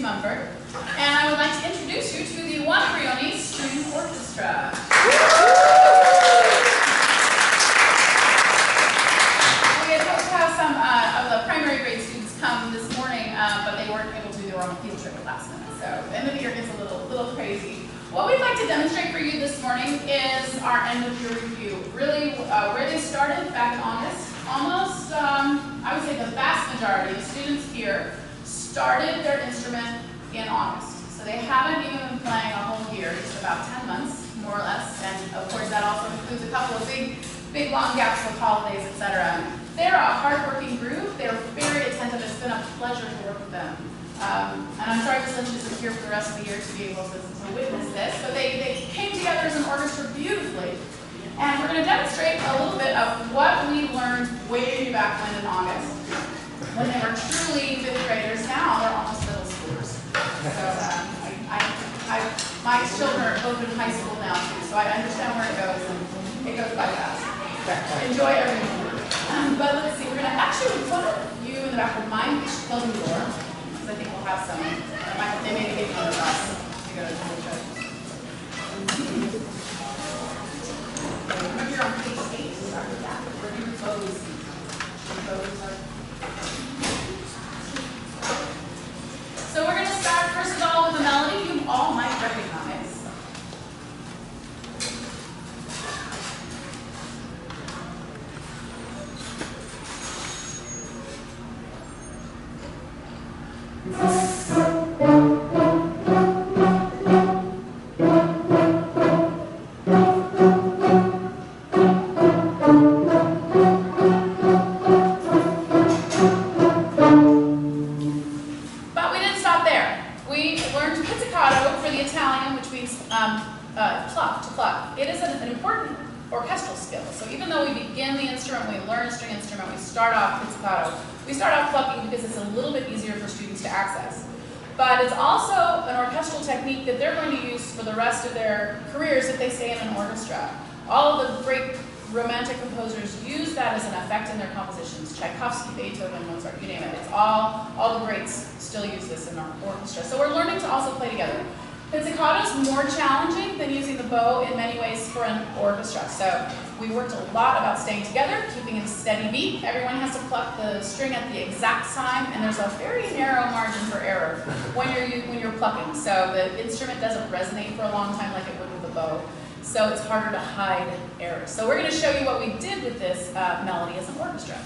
member, and I would like to introduce you to the Juana Briones String Orchestra. We had hoped to have some of the primary grade students come this morning, but they weren't able to. They were on a field trip at last minute, so the end of the year gets a little crazy. What we'd like to demonstrate for you this morning is our end of year review. Really, where they started back in August. Almost, I would say the vast majority of students here started their instrument in August. So they haven't even been playing a whole year, just about 10 months, more or less. And of course that also includes a couple of big long gaps with holidays, etc. They're a hardworking group. They're very attentive. It's been a pleasure to work with them. And I'm sorry Ms. Lynch isn't here for the rest of the year to be able to witness this, but they came together as an orchestra beautifully. And we're going to demonstrate a little bit of what we learned way back when in August, when they were truly fifth graders. Now they're almost middle schoolers. So my children are both in high school now too, so I understand where it goes, and it goes by fast. Enjoy everything. But let's see, we're going to actually, one of you in the back would mind closing the door, because I think we'll have some. They may be getting on the bus to go to the show. Remember you're on page 8, start with that. We're going to bows. So we're going to start first of all with a melody you all might recognize. It is an important orchestral skill. So even though we begin the instrument, we learn a string instrument, we start off pizzicato. We start off plucking because it's a little bit easier for students to access. But it's also an orchestral technique that they're going to use for the rest of their careers if they stay in an orchestra. All of the great romantic composers use that as an effect in their compositions. Tchaikovsky, Beethoven, Mozart, you name it. It's all the greats still use this in our orchestra. So we're learning to also play together. Pizzicato is more challenging than using the bow in many ways for an orchestra. So we worked a lot about staying together, keeping a steady beat. Everyone has to pluck the string at the exact time, and there's a very narrow margin for error when you're plucking. So the instrument doesn't resonate for a long time like it would with a bow. So it's harder to hide errors. So we're going to show you what we did with this melody as an orchestra.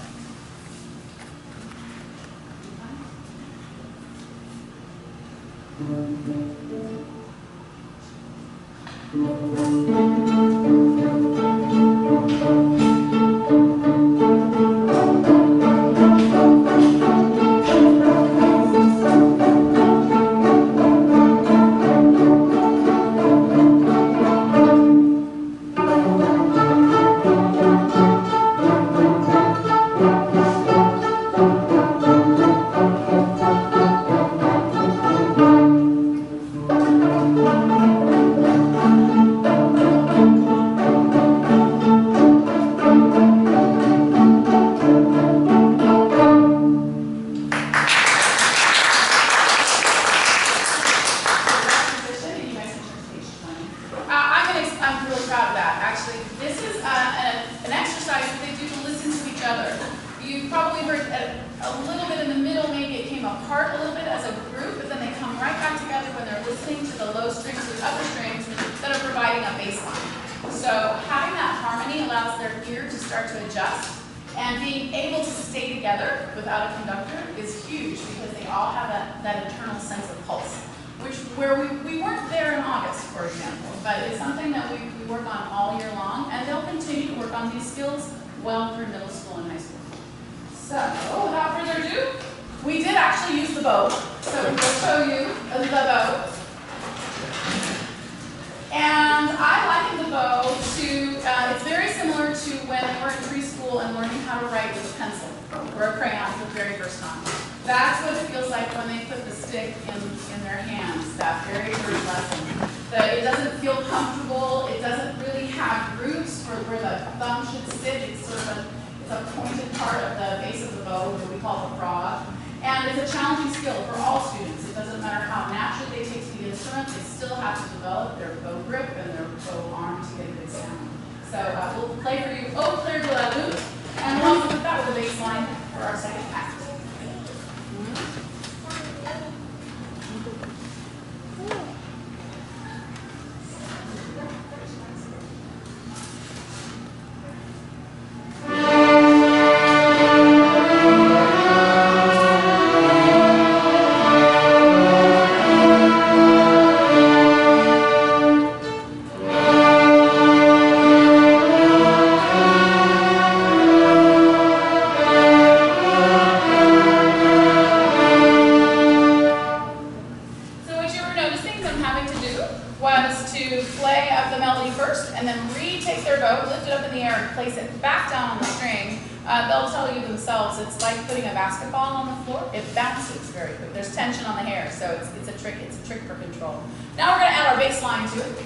And being able to stay together without a conductor is huge because they all have that internal sense of pulse, where we weren't there in August, for example, but it's something that we work on all year long, and they'll continue to work on these skills well through middle school and high school. So, without further ado, we did actually use the bow, so we'll show you the bow. And I liken the bow to, it's very similar to when we were in preschool and learning how to write with a pencil or a crayon for the very first time. That's what it feels like when they put the stick in their hands, that very first lesson. It doesn't feel comfortable, it doesn't really have grooves for where the thumb should sit. It's sort of it's a pointed part of the base of the bow, what we call the frog. And it's a challenging skill for all students. It doesn't matter how having to do was to play up the melody first and then retake their bow, lift it up in the air, and place it back down on the string. They'll tell you themselves it's like putting a basketball on the floor. It bounces very quick. There's tension on the hair, so it's a trick. It's a trick for control. Now we're going to add our bass line to it.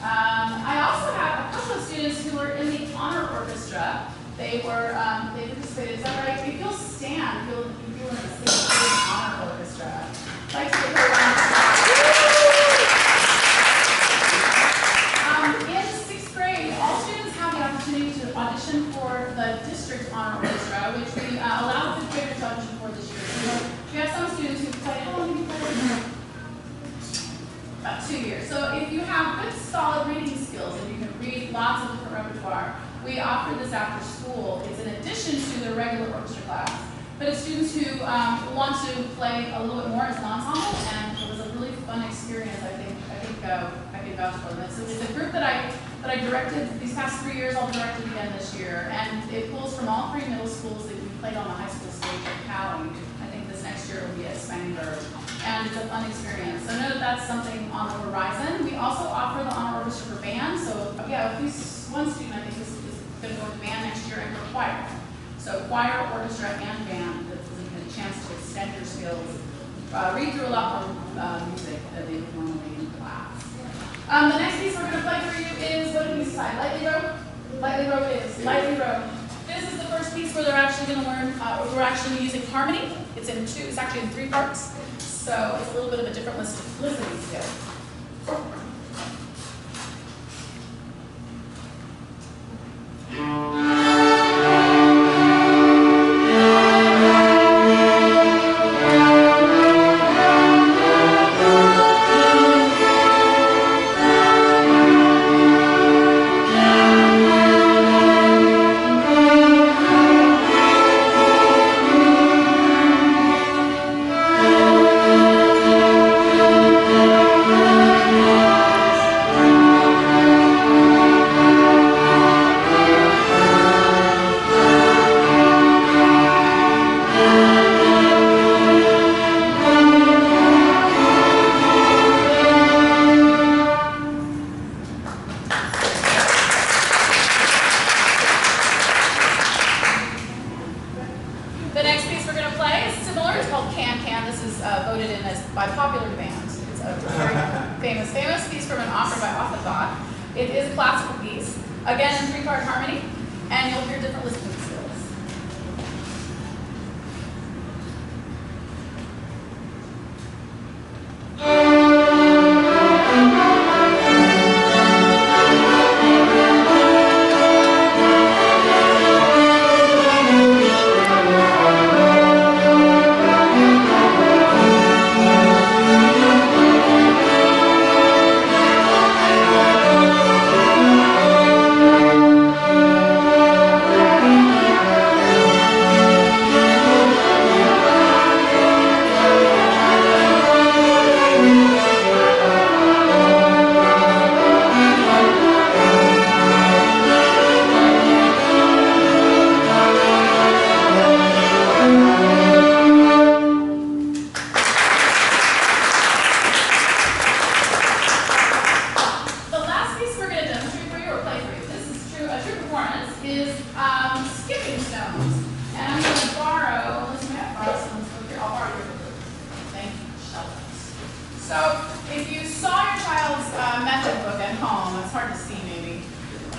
I also have a couple of students who were in the honor orchestra. They participated. Is that right? If you'll stand, if you're in the honor orchestra. I'd like to give her a round of applause. In 6th grade, all students have the opportunity to audition for the district honor orchestra, which we allow 5th graders to audition for this year. So we have some students who play. How long have you played? About 2 years. So if you have good, solid reading skills and you can read lots of different repertoire, we offer this after school. It's in addition to the regular orchestra class. But it's students who want to play a little bit more as an ensemble, and it was a really fun experience. I think I can vouch for them. So it's a group that I directed these past 3 years. I'll direct it again this year, and it pulls from all 3 middle schools that we played on the high school stage at Cali. I think this next year will be at Spangenberg. And it's a fun experience. So know that that's something on the horizon. We also offer the honor orchestra for band. So yeah, at least one student I think is going to go to band next year and for choir. So choir, orchestra, and band. That's a chance to extend your skills. Read through a lot more music than they would normally in class. The next piece we're going to play for you is, what did we decide? Lightly Row? Lightly Row is. Lightly Row. This is the first piece where they're actually going to learn, we're actually using harmony. It's actually in 3 parts. So it's a little bit of a different listening skill. by popular demand. It's a very famous piece from an opera by Afterthought. It is a classical piece, again in three-part harmony, and you'll hear different listening skills.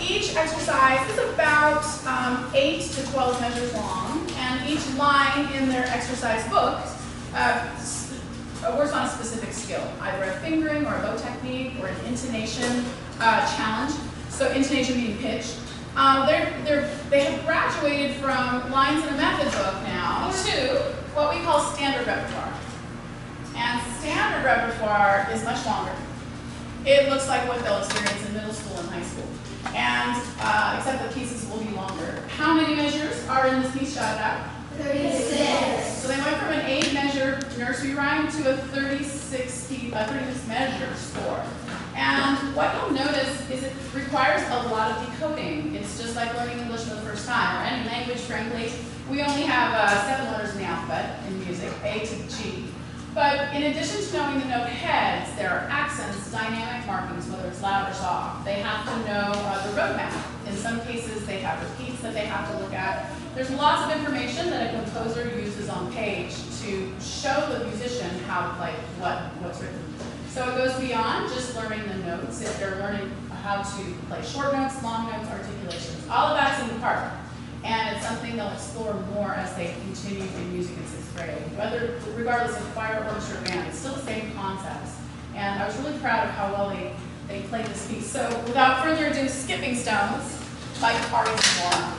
Each exercise is about 8 to 12 measures long, and each line in their exercise book works on a specific skill, either a fingering or a bow technique or an intonation challenge. So intonation meaning pitch. They have graduated from lines in a method book now to what we call standard repertoire. And standard repertoire is much longer. It looks like what they'll experience in middle school and high school. And except the pieces will be longer. How many measures are in this piece, shout it out? 36. So they went from an 8-measure nursery rhyme to a 36 measure score. And what you'll notice is it requires a lot of decoding. It's just like learning English for the first time, or any language, frankly. We only have 7 letters in the alphabet in music, A to G. But in addition to knowing the note heads, there are accents, dynamic markings, whether it's loud or soft. They have to know the roadmap. In some cases, they have repeats that they have to look at. There's lots of information that a composer uses on page to show the musician how to play what's written. So it goes beyond just learning the notes. If they're learning how to play short notes, long notes, articulations, all of that's in the part. And it's something they'll explore more as they continue in music in 6th grade. Regardless of choir, orchestra, or band, it's still the same concepts. And I was really proud of how well they played this piece. So without further ado, Skipping Stones by Juana.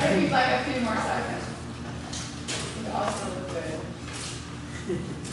If you'd like a few more seconds. You also look good.